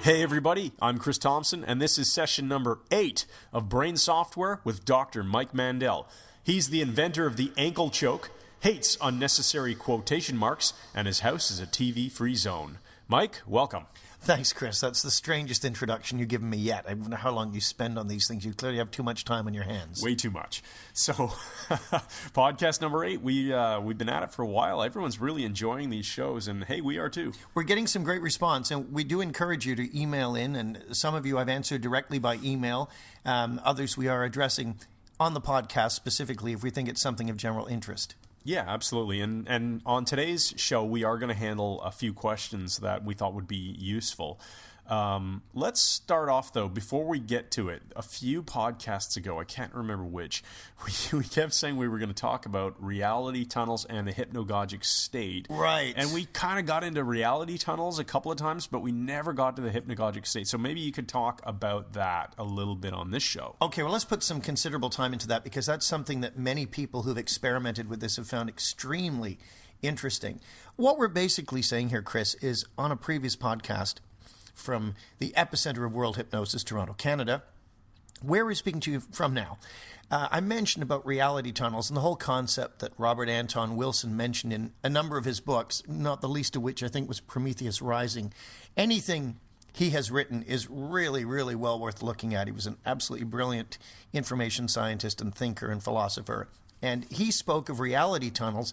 Hey everybody, I'm Chris Thompson, and this is session number 8 of Brain Software with Dr. Mike Mandel. He's the inventor of the ankle choke, hates unnecessary quotation marks, and his house is a TV-free zone. Mike, welcome. Thanks, Chris. That's the strangest introduction you've given me yet. I wonder how long you spend on these things. You clearly have too much time on your hands. Way too much. So, podcast number 8, we've been at it for a while. Everyone's really enjoying these shows, and hey, we are too. We're getting some great response, and we do encourage you to email in, and some of you I've answered directly by email. Others we are addressing on the podcast specifically if we think it's something of general interest. Yeah, absolutely. And on today's show, we are going to handle a few questions that we thought would be useful. Let's start off, though, before we get to it. A few podcasts ago, I can't remember which, we kept saying we were going to talk about reality tunnels and the hypnagogic state. Right. And we kind of got into reality tunnels a couple of times, but we never got to the hypnagogic state. So maybe you could talk about that a little bit on this show. Okay, well, let's put some considerable time into that because that's something that many people who've experimented with this have found extremely interesting. What we're basically saying here, Chris, is on a previous podcast from the epicenter of world hypnosis, Toronto, Canada, where we're speaking to you from now. I mentioned about reality tunnels and the whole concept that Robert Anton Wilson mentioned in a number of his books, not the least of which I think was Prometheus Rising. Anything he has written is really, really well worth looking at. He was an absolutely brilliant information scientist and thinker and philosopher. And he spoke of reality tunnels,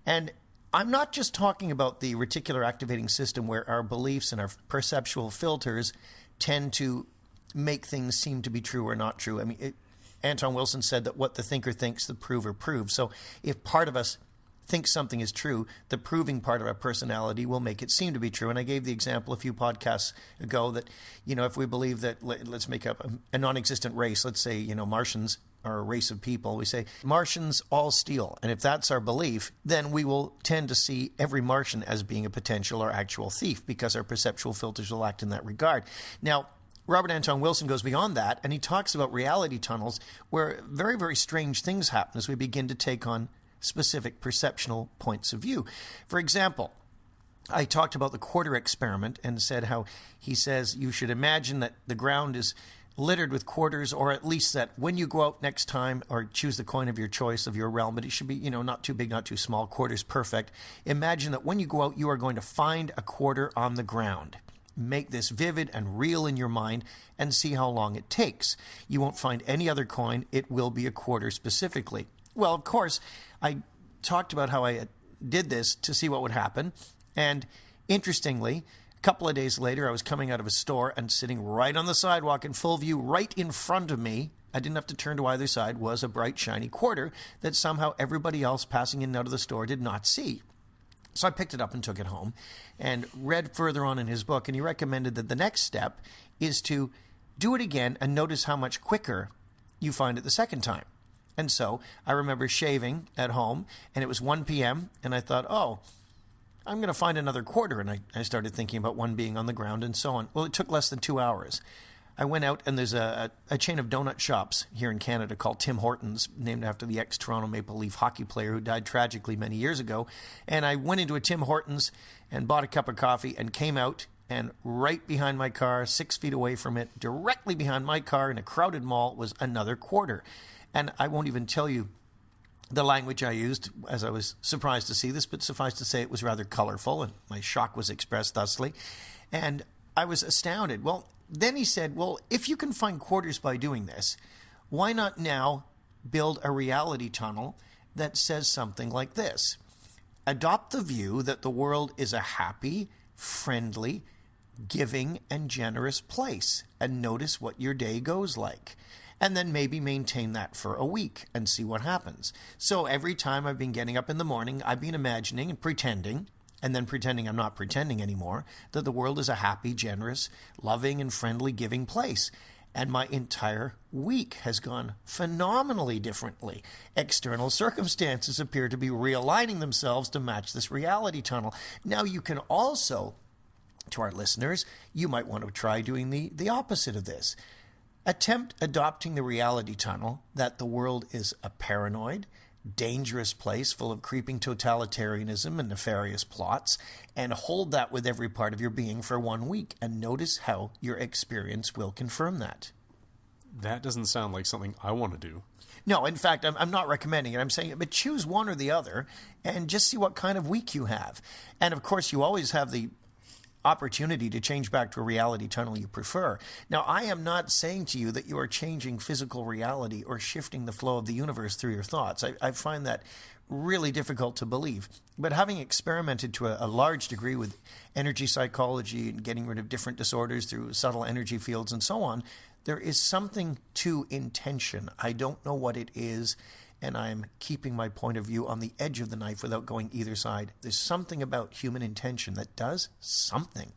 and I'm not just talking about the reticular activating system where our beliefs and our perceptual filters tend to make things seem to be true or not true. I mean, Anton Wilson said that what the thinker thinks, the prover proves. So if part of us thinks something is true, the proving part of our personality will make it seem to be true. And I gave the example a few podcasts ago that, if we believe that, let's make up a non-existent race, let's say, Martians are a race of people, we say Martians all steal. And if that's our belief, then we will tend to see every Martian as being a potential or actual thief because our perceptual filters will act in that regard. Now, Robert Anton Wilson goes beyond that, and he talks about reality tunnels where very, very strange things happen as we begin to take on specific perceptual points of view. For example, I talked about the quarter experiment and said how he says you should imagine that the ground is littered with quarters, or at least that when you go out next time or choose the coin of your choice of your realm, but it should be, not too big, not too small, quarters perfect. Imagine that when you go out, you are going to find a quarter on the ground. Make this vivid and real in your mind and see how long it takes. You won't find any other coin. It will be a quarter specifically. Well, of course, I talked about how I did this to see what would happen. And interestingly, a couple of days later, I was coming out of a store and sitting right on the sidewalk in full view, right in front of me, I didn't have to turn to either side, was a bright, shiny quarter that somehow everybody else passing in and out of the store did not see. So I picked it up and took it home and read further on in his book, and he recommended that the next step is to do it again and notice how much quicker you find it the second time. And so I remember shaving at home, and it was 1 p.m., and I thought, I'm going to find another quarter. And I started thinking about one being on the ground and so on. Well, it took less than 2 hours. I went out, and there's a chain of donut shops here in Canada called Tim Hortons, named after the ex-Toronto Maple Leaf hockey player who died tragically many years ago. And I went into a Tim Hortons and bought a cup of coffee and came out, and right behind my car, 6 feet away from it, directly behind my car in a crowded mall, was another quarter. And I won't even tell you the language I used, as I was surprised to see this, but suffice to say it was rather colorful, and my shock was expressed thusly. And I was astounded. Well, then he said, if you can find quarters by doing this, why not now build a reality tunnel that says something like this? Adopt the view that the world is a happy, friendly, giving, and generous place, and notice what your day goes like. And then maybe maintain that for a week and see what happens. So every time I've been getting up in the morning, I've been imagining and pretending, and then pretending I'm not pretending anymore, that the world is a happy, generous, loving, and friendly, giving place. And my entire week has gone phenomenally differently. External circumstances appear to be realigning themselves to match this reality tunnel. Now you can also, to our listeners, you might want to try doing the opposite of this. Attempt adopting the reality tunnel that the world is a paranoid, dangerous place full of creeping totalitarianism and nefarious plots, and hold that with every part of your being for 1 week, and notice how your experience will confirm that. That doesn't sound like something I want to do. No, in fact, I'm not recommending it. I'm saying it, but choose one or the other and just see what kind of week you have. And of course, you always have the opportunity to change back to a reality tunnel you prefer. Now, I am not saying to you that you are changing physical reality or shifting the flow of the universe through your thoughts. I find that really difficult to believe. But having experimented to a large degree with energy psychology and getting rid of different disorders through subtle energy fields and so on, there is something to intention. I don't know what it is, and I'm keeping my point of view on the edge of the knife without going either side. There's something about human intention that does something.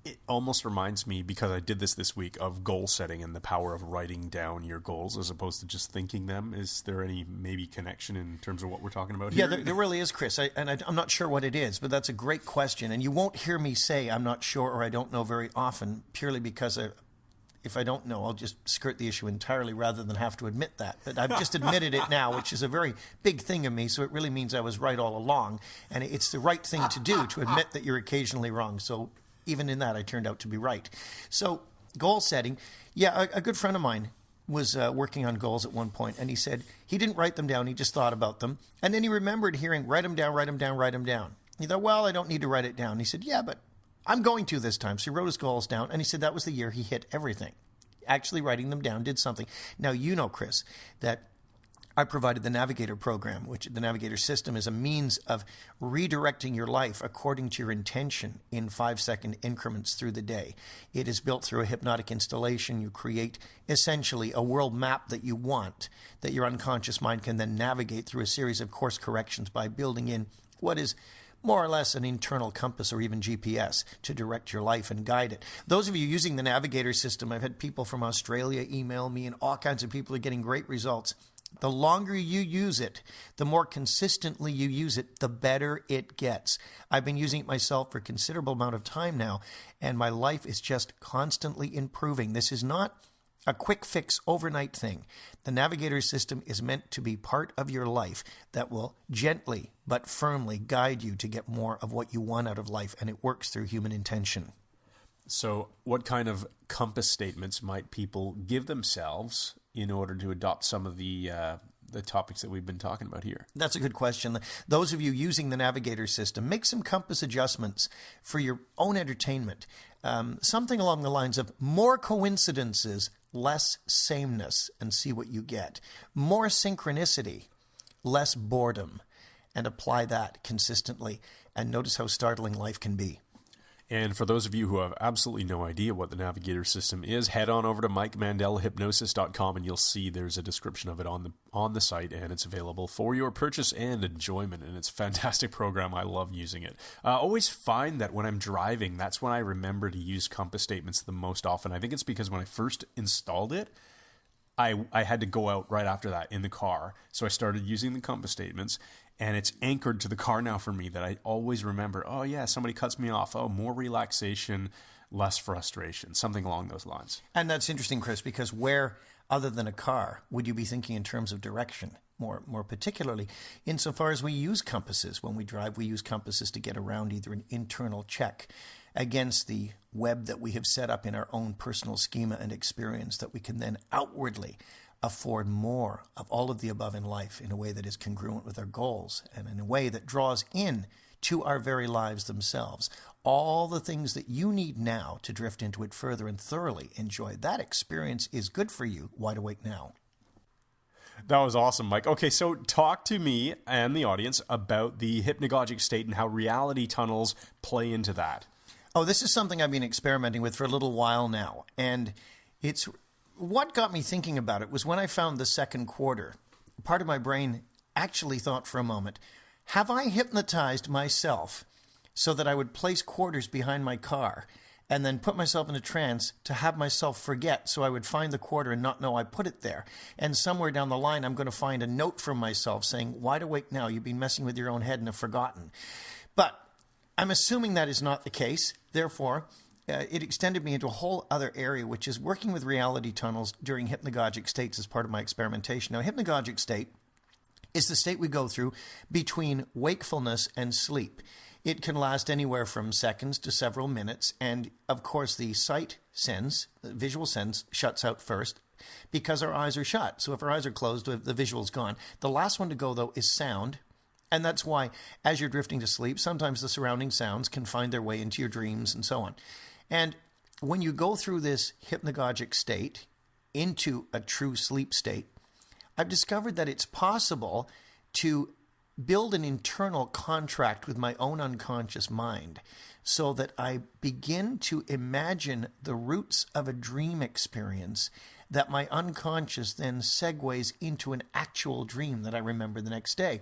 It almost reminds me, because I did this week, of goal setting and the power of writing down your goals as opposed to just thinking them. Is there any maybe connection in terms of what we're talking about here? Yeah, there really is, Chris. I'm not sure what it is, but that's a great question. And you won't hear me say I'm not sure or I don't know very often, purely because if I don't know, I'll just skirt the issue entirely rather than have to admit that. But I've just admitted it now, which is a very big thing of me, so it really means I was right all along. And it's the right thing to do, to admit that you're occasionally wrong. So even in that, I turned out to be right. So goal setting, yeah, a good friend of mine was working on goals at one point, and he said he didn't write them down, he just thought about them. And then he remembered hearing, write them down, write them down, write them down. He thought, well, I don't need to write it down. He said, yeah, but I'm going to this time. So he wrote his goals down, and he said that was the year he hit everything. Actually writing them down did something. Now, you know, Chris, that I provided the Navigator program, which the Navigator system is a means of redirecting your life according to your intention in 5-second increments through the day. It is built through a hypnotic installation. You create essentially a world map that you want, that your unconscious mind can then navigate through a series of course corrections by building in what is more or less an internal compass or even GPS to direct your life and guide it. Those of you using the Navigator system, I've had people from Australia email me, and all kinds of people are getting great results. The longer you use it, the more consistently you use it, the better it gets. I've been using it myself for a considerable amount of time now, and my life is just constantly improving. This is not a quick fix overnight thing. The Navigator system is meant to be part of your life that will gently but firmly guide you to get more of what you want out of life, and it works through human intention. So what kind of compass statements might people give themselves in order to adopt some of the topics that we've been talking about here? That's a good question. Those of you using the Navigator system, make some compass adjustments for your own entertainment. Something along the lines of more coincidences, less sameness, and see what you get. More synchronicity, less boredom, and apply that consistently, and notice how startling life can be. And for those of you who have absolutely no idea what the Navigator system is, head on over to MikeMandelHypnosis.com and you'll see there's a description of it on the site, and it's available for your purchase and enjoyment. And it's a fantastic program. I love using it. I always find that when I'm driving, that's when I remember to use compass statements the most often. I think it's because when I first installed it, I had to go out right after that in the car. So I started using the compass statements, and it's anchored to the car now for me that I always remember, oh yeah, somebody cuts me off. Oh, more relaxation, less frustration, something along those lines. And that's interesting, Chris, because where, other than a car, would you be thinking in terms of direction? More particularly, insofar as we use compasses. When we drive, we use compasses to get around either an internal check against the web that we have set up in our own personal schema and experience, that we can then outwardly afford more of all of the above in life in a way that is congruent with our goals and in a way that draws in to our very lives themselves all the things that you need now to drift into it further and thoroughly enjoy. That experience is good for you. Wide awake now. That was awesome, Mike. Okay, so talk to me and the audience about the hypnagogic state and how reality tunnels play into that. Oh, this is something I've been experimenting with for a little while now. And it's what got me thinking about it was when I found the second quarter. Part of my brain actually thought for a moment, have I hypnotized myself so that I would place quarters behind my car and then put myself in a trance to have myself forget, so I would find the quarter and not know I put it there. And somewhere down the line, I'm going to find a note from myself saying, wide awake now, you've been messing with your own head and have forgotten. But I'm assuming that is not the case. Therefore, it extended me into a whole other area, which is working with reality tunnels during hypnagogic states as part of my experimentation. Now, hypnagogic state is the state we go through between wakefulness and sleep. It can last anywhere from seconds to several minutes. And of course, the sight sense, the visual sense, shuts out first because our eyes are shut. So if our eyes are closed, the visual's gone. The last one to go, though, is sound. And that's why, as you're drifting to sleep, sometimes the surrounding sounds can find their way into your dreams and so on. And when you go through this hypnagogic state into a true sleep state, I've discovered that it's possible to build an internal contract with my own unconscious mind so that I begin to imagine the roots of a dream experience that my unconscious then segues into an actual dream that I remember the next day.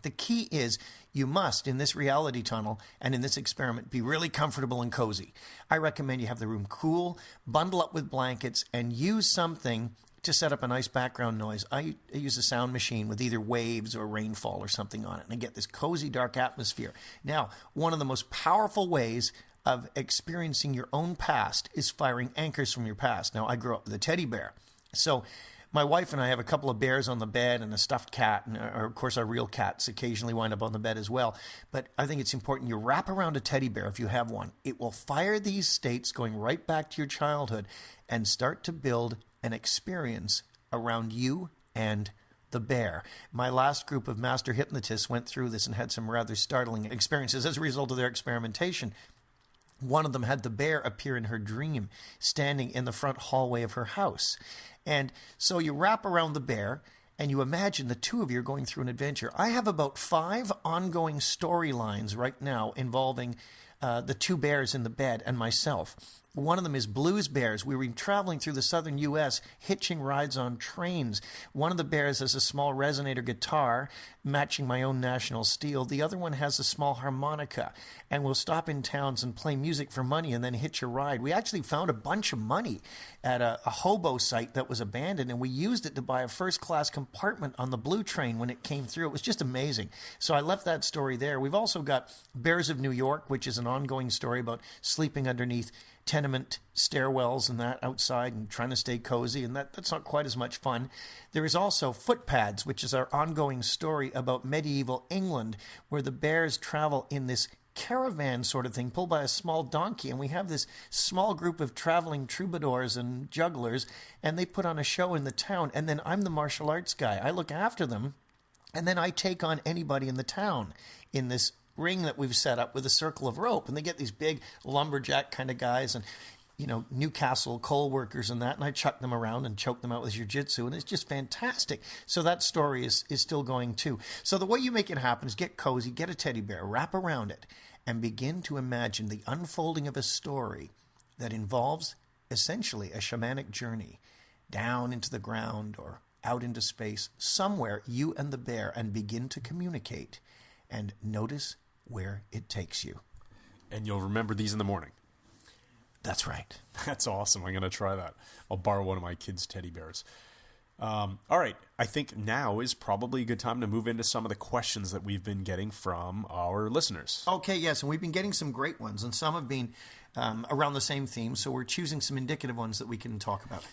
The key is you must, in this reality tunnel and in this experiment, be really comfortable and cozy. I recommend you have the room cool, bundle up with blankets, and use something to set up a nice background noise. I use a sound machine with either waves or rainfall or something on it, and I get this cozy, dark atmosphere. Now, one of the most powerful ways of experiencing your own past is firing anchors from your past. Now, I grew up with a teddy bear. So my wife and I have a couple of bears on the bed and a stuffed cat, and of course our real cats occasionally wind up on the bed as well. But I think it's important you wrap around a teddy bear if you have one. It will fire these states going right back to your childhood and start to build an experience around you and the bear. My last group of master hypnotists went through this and had some rather startling experiences as a result of their experimentation. One of them had the bear appear in her dream, standing in the front hallway of her house. And so you wrap around the bear and you imagine the two of you are going through an adventure. I have about 5 ongoing storylines right now involving the two bears in the bed and myself. One of them is Blues Bears. We were traveling through the southern U.S., hitching rides on trains. One of the bears has a small resonator guitar, matching my own National Steel. The other one has a small harmonica. And we'll stop in towns and play music for money and then hitch a ride. We actually found a bunch of money at a hobo site that was abandoned, and we used it to buy a first-class compartment on the Blue Train when it came through. It was just amazing. So I left that story there. We've also got Bears of New York, which is an ongoing story about sleeping underneath tenement stairwells and that outside and trying to stay cozy, and that's not quite as much fun. There is also Footpads, which is our ongoing story about medieval England, where the bears travel in this caravan sort of thing, pulled by a small donkey, and we have this small group of traveling troubadours and jugglers, and they put on a show in the town, and then I'm the martial arts guy. I look after them, and then I take on anybody in the town in this ring that we've set up with a circle of rope, and they get these big lumberjack kind of guys and Newcastle coal workers and that, and I chuck them around and choke them out with jiu-jitsu, and it's just fantastic. So that story is still going too. So the way you make it happen is get cozy, get a teddy bear, wrap around it, and begin to imagine the unfolding of a story that involves essentially a shamanic journey down into the ground or out into space, somewhere you and the bear, and begin to communicate and notice where it takes you. And you'll remember these in the morning. That's right. That's awesome. I'm going to try that. I'll borrow one of my kids' teddy bears. All right. I think now is probably a good time to move into some of the questions that we've been getting from our listeners. Okay, yes. And we've been getting some great ones, and some have been around the same theme. So we're choosing some indicative ones that we can talk about.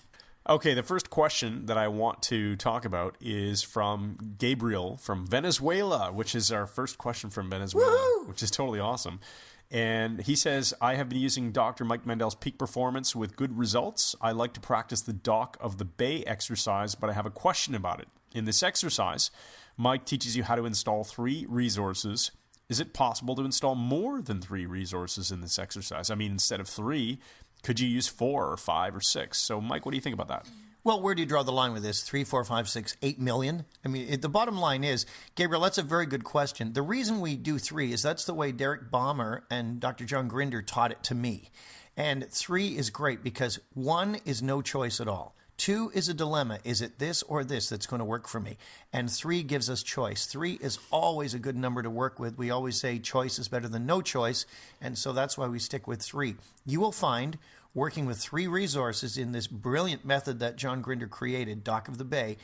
Okay, the first question that I want to talk about is from Gabriel from Venezuela, which is our first question from Venezuela, Woo-hoo! Which is totally awesome. And he says, I have been using Dr. Mike Mandel's peak performance with good results. I like to practice the Dock of the Bay exercise, but I have a question about it. In this exercise, Mike teaches you how to install 3 resources. Is it possible to install more than 3 resources in this exercise? I mean, instead of 3, could you use 4 or 5 or 6? So, Mike, what do you think about that? Well, where do you draw the line with this? 3, 4, 5, 6, 8 million? I mean, the bottom line is, Gabriel, that's a very good question. The reason we do 3 is that's the way Derek Balmer and Dr. John Grinder taught it to me. And 3 is great because 1 is no choice at all. 2 is a dilemma. Is it this or this that's going to work for me? And 3 gives us choice. 3 is always a good number to work with. We always say choice is better than no choice. And so that's why we stick with 3. You will find working with 3 resources in this brilliant method that John Grinder created, Dock of the Bay,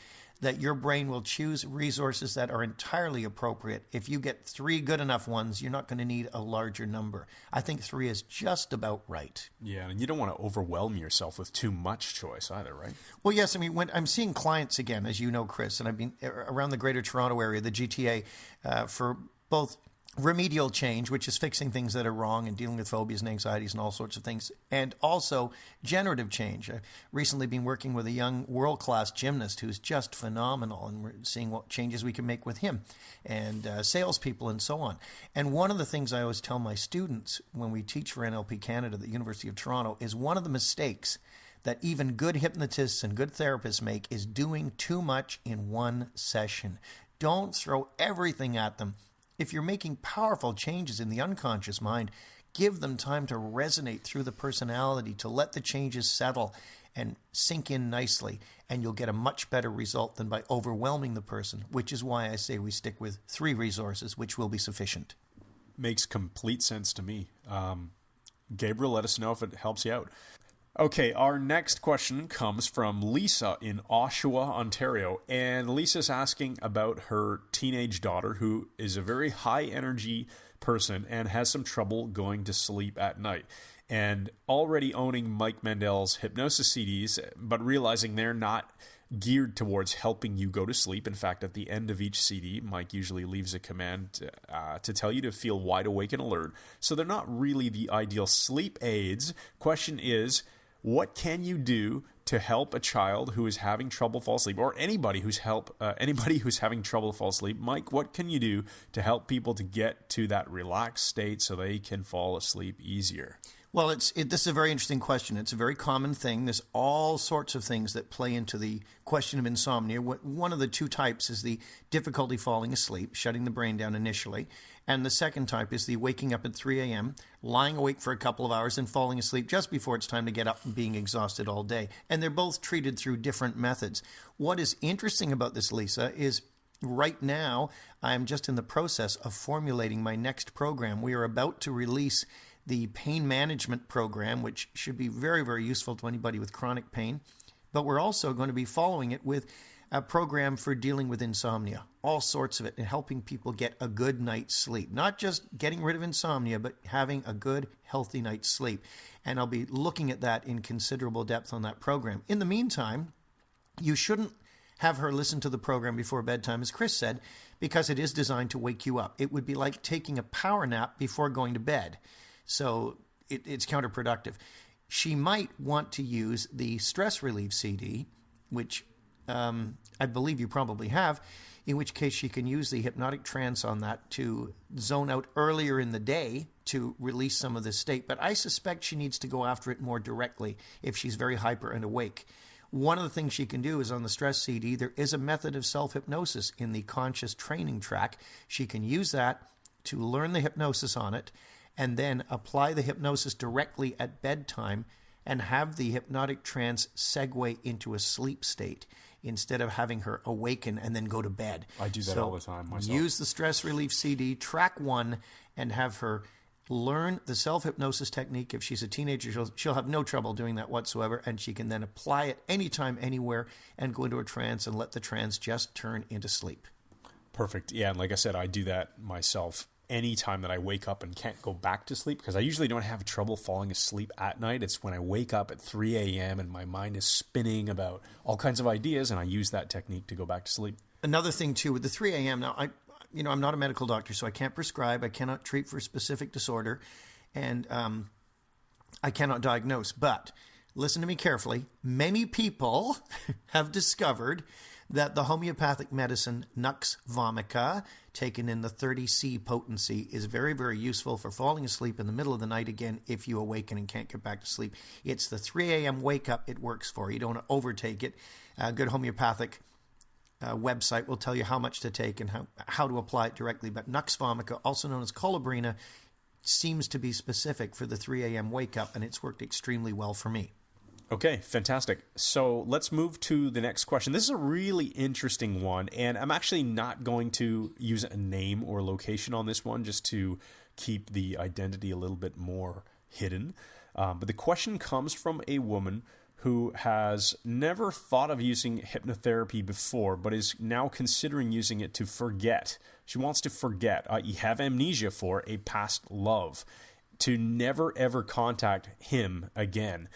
that your brain will choose resources that are entirely appropriate. If you get 3 good enough ones, you're not going to need a larger number. I think 3 is just about right. Yeah, and you don't want to overwhelm yourself with too much choice either, right? Well, yes. I mean, when I'm seeing clients again, as you know, Chris, and I've been around the Greater Toronto area, the GTA, for both remedial change, which is fixing things that are wrong and dealing with phobias and anxieties and all sorts of things, and also generative change. I've recently been working with a young world-class gymnast who's just phenomenal, and we're seeing what changes we can make with him, and salespeople and so on. And one of the things I always tell my students when we teach for NLP Canada at the University of Toronto is one of the mistakes that even good hypnotists and good therapists make is doing too much in one session. Don't throw everything at them. If you're making powerful changes in the unconscious mind, give them time to resonate through the personality, to let the changes settle and sink in nicely, and you'll get a much better result than by overwhelming the person, which is why I say we stick with 3 resources, which will be sufficient. Makes complete sense to me. Gabriel, let us know if it helps you out. Okay, our next question comes from Lisa in Oshawa, Ontario. And Lisa's asking about her teenage daughter, who is a very high energy person and has some trouble going to sleep at night. And already owning Mike Mandel's Hypnosis CDs, but realizing they're not geared towards helping you go to sleep. In fact, at the end of each CD, Mike usually leaves a command to tell you to feel wide awake and alert. So they're not really the ideal sleep aids. Question is, what can you do to help a child who is having trouble fall asleep, or anybody who's having trouble fall asleep? Mike, what can you do to help people to get to that relaxed state so they can fall asleep easier? Well, this is a very interesting question. It's a very common thing. There's all sorts of things that play into the question of insomnia. One of the 2 types is the difficulty falling asleep, shutting the brain down initially. And the second type is the waking up at 3 a.m., lying awake for a couple of hours and falling asleep just before it's time to get up and being exhausted all day. And they're both treated through different methods. What is interesting about this, Lisa, is right now I'm just in the process of formulating my next program. We are about to release the pain management program, which should be very, very useful to anybody with chronic pain. But we're also going to be following it with a program for dealing with insomnia, all sorts of it, and helping people get a good night's sleep. Not just getting rid of insomnia, but having a good, healthy night's sleep. And I'll be looking at that in considerable depth on that program. In the meantime, you shouldn't have her listen to the program before bedtime, as Chris said, because it is designed to wake you up. It would be like taking a power nap before going to bed. So it's counterproductive. She might want to use the stress relief CD, which I believe you probably have, in which case she can use the hypnotic trance on that to zone out earlier in the day to release some of this state. But I suspect she needs to go after it more directly if she's very hyper and awake. One of the things she can do is on the stress CD, there is a method of self-hypnosis in the conscious training track. She can use that to learn the hypnosis on it, and then apply the hypnosis directly at bedtime and have the hypnotic trance segue into a sleep state instead of having her awaken and then go to bed. I do that all the time myself. Use the stress relief CD, track 1, and have her learn the self-hypnosis technique. If she's a teenager, she'll have no trouble doing that whatsoever, and she can then apply it anytime, anywhere, and go into a trance and let the trance just turn into sleep. Perfect. Yeah, and like I said, I do that myself anytime that I wake up and can't go back to sleep, because I usually don't have trouble falling asleep at night. It's when I wake up at 3 a.m. and my mind is spinning about all kinds of ideas, and I use that technique to go back to sleep. Another thing, too, with the 3 a.m., now, I'm not a medical doctor, so I can't prescribe. I cannot treat for a specific disorder, and I cannot diagnose. But listen to me carefully. Many people have discovered that the homeopathic medicine Nux vomica, taken in the 30C potency, is very, very useful for falling asleep in the middle of the night again if you awaken and can't get back to sleep. It's the 3 a.m. wake up it works for. You don't want to overtake it. A good homeopathic website will tell you how much to take and how to apply it directly. But Nux vomica, also known as Colabrina, seems to be specific for the 3 a.m. wake up, and it's worked extremely well for me. Okay, fantastic. So let's move to the next question. This is a really interesting one, and I'm actually not going to use a name or location on this one just to keep the identity a little bit more hidden. But the question comes from a woman who has never thought of using hypnotherapy before, but is now considering using it to forget. She wants to forget, i.e. have amnesia for a past love, to never ever contact him again.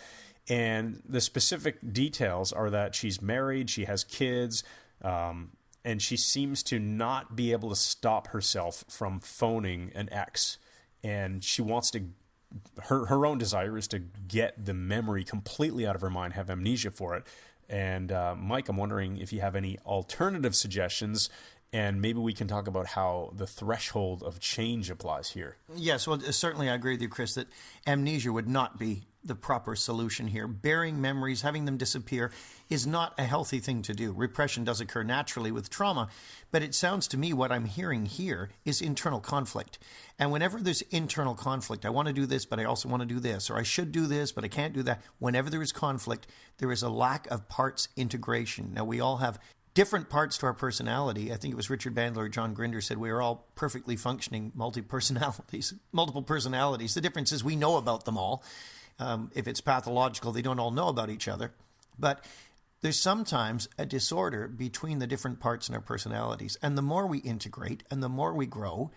And the specific details are that she's married, she has kids, and she seems to not be able to stop herself from phoning an ex. And she wants to, her own desire is to get the memory completely out of her mind, have amnesia for it. And Mike, I'm wondering if you have any alternative suggestions, and maybe we can talk about how the threshold of change applies here. Yes, well, certainly I agree with you, Chris, that amnesia would not be the proper solution here. Burying memories, having them disappear, is not a healthy thing to do. Repression does occur naturally with trauma, but it sounds to me what I'm hearing here is internal conflict. And whenever there's internal conflict, I want to do this, but I also want to do this, or I should do this, but I can't do that. Whenever there is conflict, there is a lack of parts integration. Now, we all have different parts to our personality. I think it was Richard Bandler or John Grinder said we are all perfectly functioning multiple personalities. The difference is we know about them all. If it's pathological, they don't all know about each other. But there's sometimes a disorder between the different parts in our personalities. And the more we integrate and the more we grow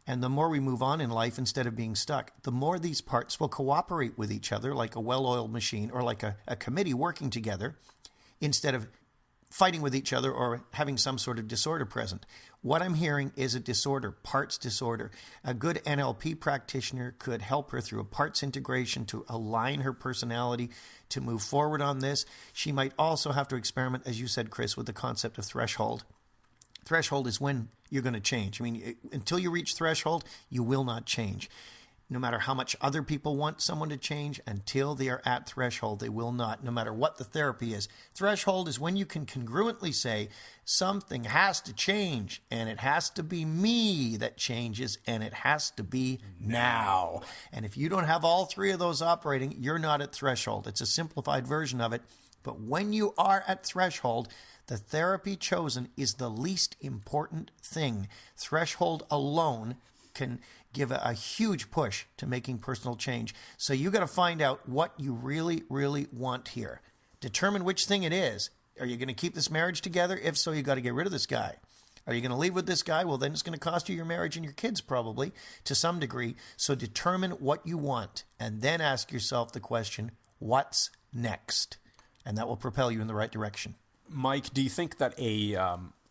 and the more we move on in life instead of being stuck, the more these parts will cooperate with each other like a well-oiled machine or like a committee working together instead of fighting with each other or having some sort of disorder present. What I'm hearing is a disorder, parts disorder. A good NLP practitioner could help her through a parts integration to align her personality to move forward on this. She might also have to experiment, as you said, Chris, with the concept of threshold. Threshold is when you're going to change. I mean, until you reach threshold, you will not change. No matter how much other people want someone to change, until they are at threshold, they will not, no matter what the therapy is. Threshold is when you can congruently say, something has to change, and it has to be me that changes, and it has to be now. And if you don't have all three of those operating, you're not at threshold. It's a simplified version of it. But when you are at threshold, the therapy chosen is the least important thing. Threshold alone can give a huge push to making personal change. So you got to find out what you really, really want here. Determine which thing it is. Are you going to keep this marriage together? If so, you got to get rid of this guy. Are you going to leave with this guy? Well, then it's going to cost you your marriage and your kids probably to some degree. So determine what you want and then ask yourself the question, what's next? And that will propel you in the right direction. Mike, do you think that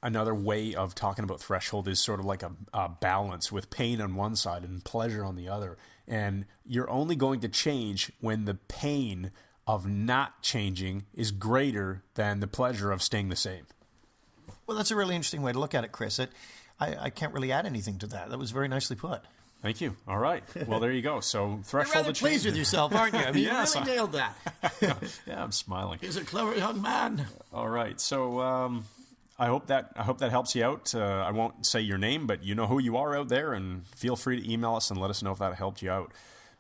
another way of talking about threshold is sort of like a balance with pain on one side and pleasure on the other? And you're only going to change when the pain of not changing is greater than the pleasure of staying the same. Well, that's a really interesting way to look at it, Chris. I can't really add anything to that. That was very nicely put. Thank you. All right. Well, there you go. So threshold. You're rather pleased with yourself, aren't you? I mean, yes, you really nailed that. Yeah, I'm smiling. He's a clever young man. All right. So I hope that helps you out. I won't say your name, but you know who you are out there, and feel free to email us and let us know if that helped you out.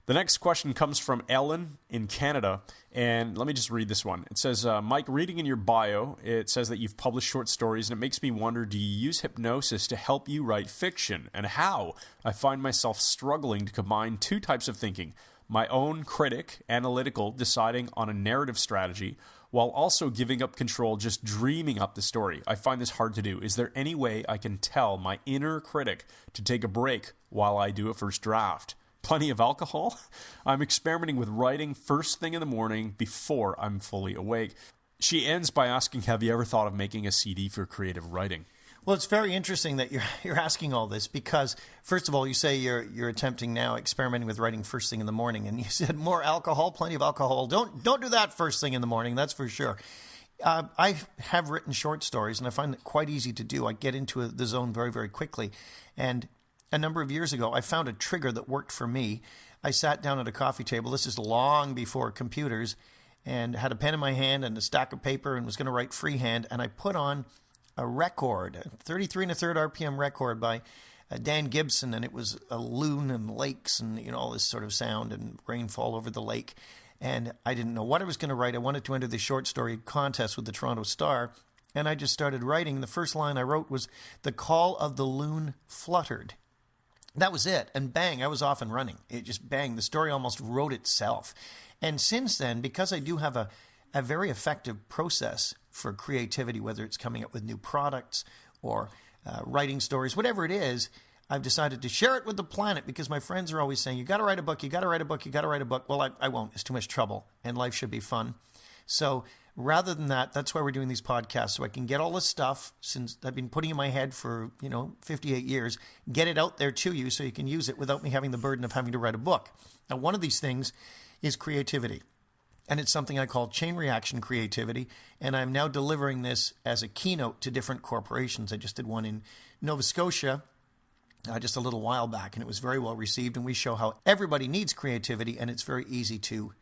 The next question comes from Ellen in Canada, and let me just read this one. It says, Mike, reading in your bio, it says that you've published short stories, and it makes me wonder, do you use hypnosis to help you write fiction, and how? I find myself struggling to combine two types of thinking, my own critic, analytical, deciding on a narrative strategy, while also giving up control, just dreaming up the story. I find this hard to do. Is there any way I can tell my inner critic to take a break while I do a first draft? Plenty of alcohol? I'm experimenting with writing first thing in the morning before I'm fully awake. She ends by asking, have you ever thought of making a CD for creative writing? Well, it's very interesting that you're asking all this because, first of all, you say you're attempting now experimenting with writing first thing in the morning, and you said more alcohol, plenty of alcohol. Don't do that first thing in the morning, that's for sure. I have written short stories, and I find it quite easy to do. I get into the zone very, very quickly, and a number of years ago, I found a trigger that worked for me. I sat down at a coffee table. This is long before computers, and had a pen in my hand and a stack of paper and was going to write freehand. And I put on a record, a 33 1/3 RPM record by Dan Gibson, and it was a loon and lakes and all this sort of sound and rainfall over the lake. And I didn't know what I was going to write. I wanted to enter the short story contest with the Toronto Star, and I just started writing. The first line I wrote was, "The call of the loon fluttered." That was it. And bang, I was off and running. It just bang. The story almost wrote itself. And since then, because I do have a a very effective process for creativity, whether it's coming up with new products or writing stories, whatever it is. I've decided to share it with the planet because my friends are always saying, you got to write a book, you got to write a book, you got to write a book. Well, I won't. It's too much trouble, and life should be fun. So rather than that, that's why we're doing these podcasts, so I can get all this stuff, since I've been putting in my head for, 58 years, get it out there to you so you can use it without me having the burden of having to write a book. Now, one of these things is creativity, and it's something I call chain reaction creativity, and I'm now delivering this as a keynote to different corporations. I just did one in Nova Scotia just a little while back, and it was very well received, and we show how everybody needs creativity, and it's very easy to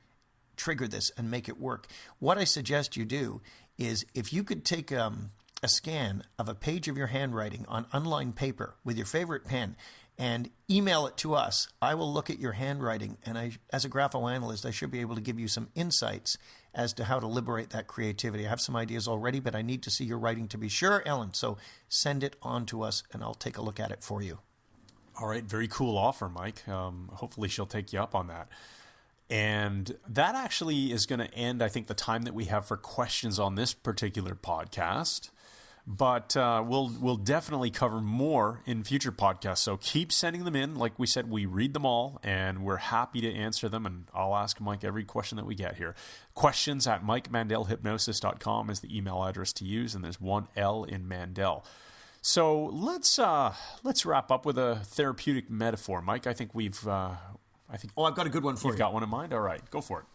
trigger this and make it work. What I suggest you do is, if you could take a scan of a page of your handwriting on unlined paper with your favorite pen and email it to us, I will look at your handwriting, and as a graphoanalyst, I should be able to give you some insights as to how to liberate that creativity. I have some ideas already, but I need to see your writing to be sure, Ellen. So send it on to us, and I'll take a look at it for you. All right, very cool offer, Mike. Hopefully she'll take you up on that. And that actually is going to end, I think, the time that we have for questions on this particular podcast. But we'll definitely cover more in future podcasts. So keep sending them in. Like we said, we read them all, and we're happy to answer them. And I'll ask Mike every question that we get here. Questions at MikeMandelHypnosis.com is the email address to use, and there's one L in Mandel. So let's wrap up with a therapeutic metaphor, Mike. I think I've got a good one for you. You've got one in mind? All right, go for it.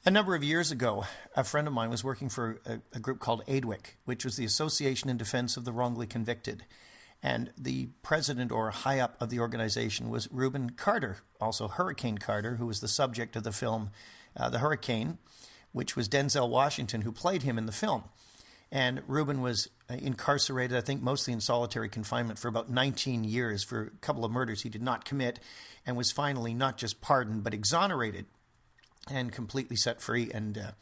A number of years ago, a friend of mine was working for a group called ADWIC, which was the Association in Defense of the Wrongly Convicted. And the president or high up of the organization was Reuben Carter, also Hurricane Carter, who was the subject of the film The Hurricane, which was Denzel Washington who played him in the film. And Reuben was incarcerated, I think mostly in solitary confinement, for about 19 years for a couple of murders he did not commit, and was finally not just pardoned but exonerated and completely set free. And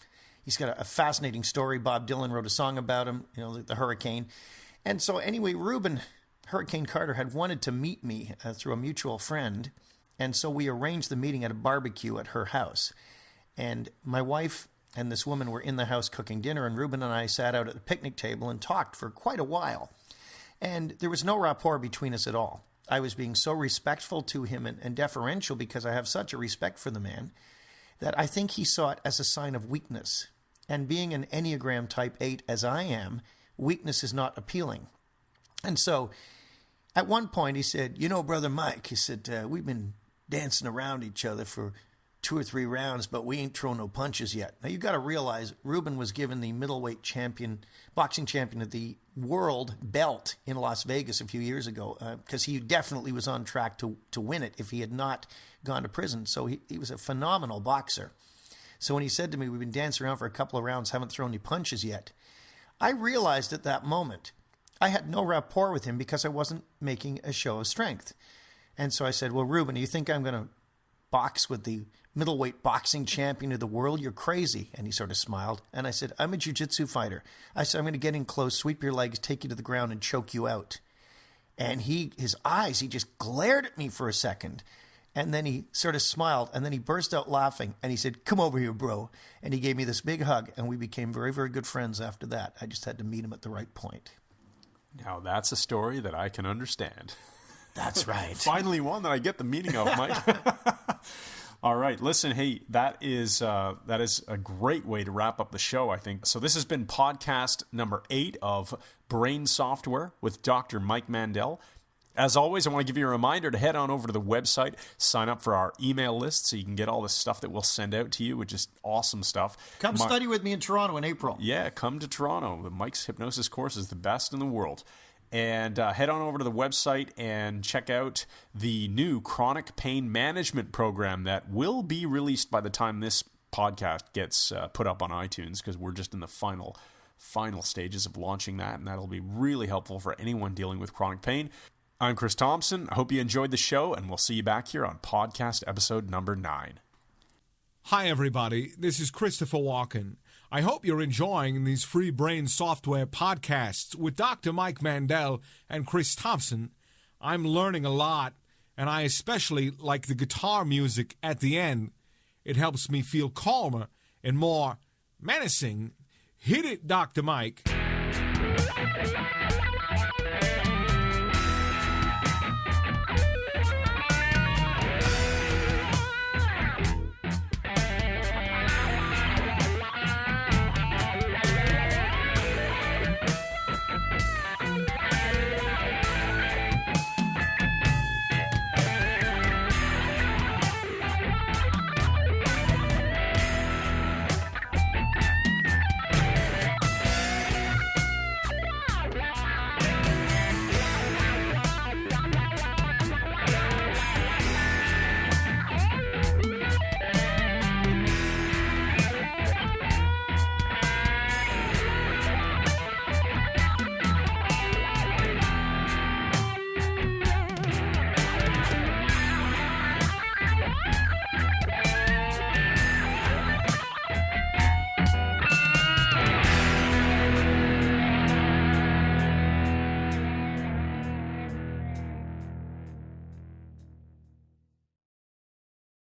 he's got a fascinating story. Bob Dylan wrote a song about him, the Hurricane. And so anyway, Hurricane Carter had wanted to meet me through a mutual friend, and so we arranged the meeting at a barbecue at her house. And my wife and this woman were in the house cooking dinner, and Reuben and I sat out at the picnic table and talked for quite a while. And there was no rapport between us at all. I was being so respectful to him and deferential because I have such a respect for the man that I think he saw it as a sign of weakness. And being an Enneagram Type 8 as I am, weakness is not appealing. And so at one point he said, Brother Mike, he said, we've been dancing around each other for 2 or 3 rounds, but we ain't thrown no punches yet. Now, you got to realize Reuben was given the middleweight boxing champion of the world belt in Las Vegas a few years ago, because he definitely was on track to win it if he had not gone to prison. So he was a phenomenal boxer. So when he said to me, we've been dancing around for a couple of rounds, haven't thrown any punches yet, I realized at that moment I had no rapport with him because I wasn't making a show of strength. And so I said, well, Reuben, do you think I'm going to box with the middleweight boxing champion of the world? You're crazy. And he sort of smiled. And I said, I'm a jiu-jitsu fighter. I said, I'm going to get in close, sweep your legs, take you to the ground, and choke you out. And his eyes, he just glared at me for a second. And then he sort of smiled, and then he burst out laughing. And he said, come over here, bro. And he gave me this big hug, and we became very, very good friends after that. I just had to meet him at the right point. Now, that's a story that I can understand. That's right. Finally one that I get the meaning of, Mike. All right. Listen, hey, that is a great way to wrap up the show, I think. So this has been podcast number 8 of Brain Software with Dr. Mike Mandel. As always, I want to give you a reminder to head on over to the website, sign up for our email list so you can get all the stuff that we'll send out to you, which is awesome stuff. Come study with me in Toronto in April. Yeah, come to Toronto. Mike's hypnosis course is the best in the world. And head on over to the website and check out the new chronic pain management program that will be released by the time this podcast gets put up on iTunes, because we're just in the final stages of launching that, and that'll be really helpful for anyone dealing with chronic pain. I'm Chris Thompson. I hope you enjoyed the show, and we'll see you back here on podcast episode number 9. Hi, everybody. This is Christopher Walken. I hope you're enjoying these free brain software podcasts with Dr. Mike Mandel and Chris Thompson. I'm learning a lot, and I especially like the guitar music at the end. It helps me feel calmer and more menacing. Hit it, Dr. Mike.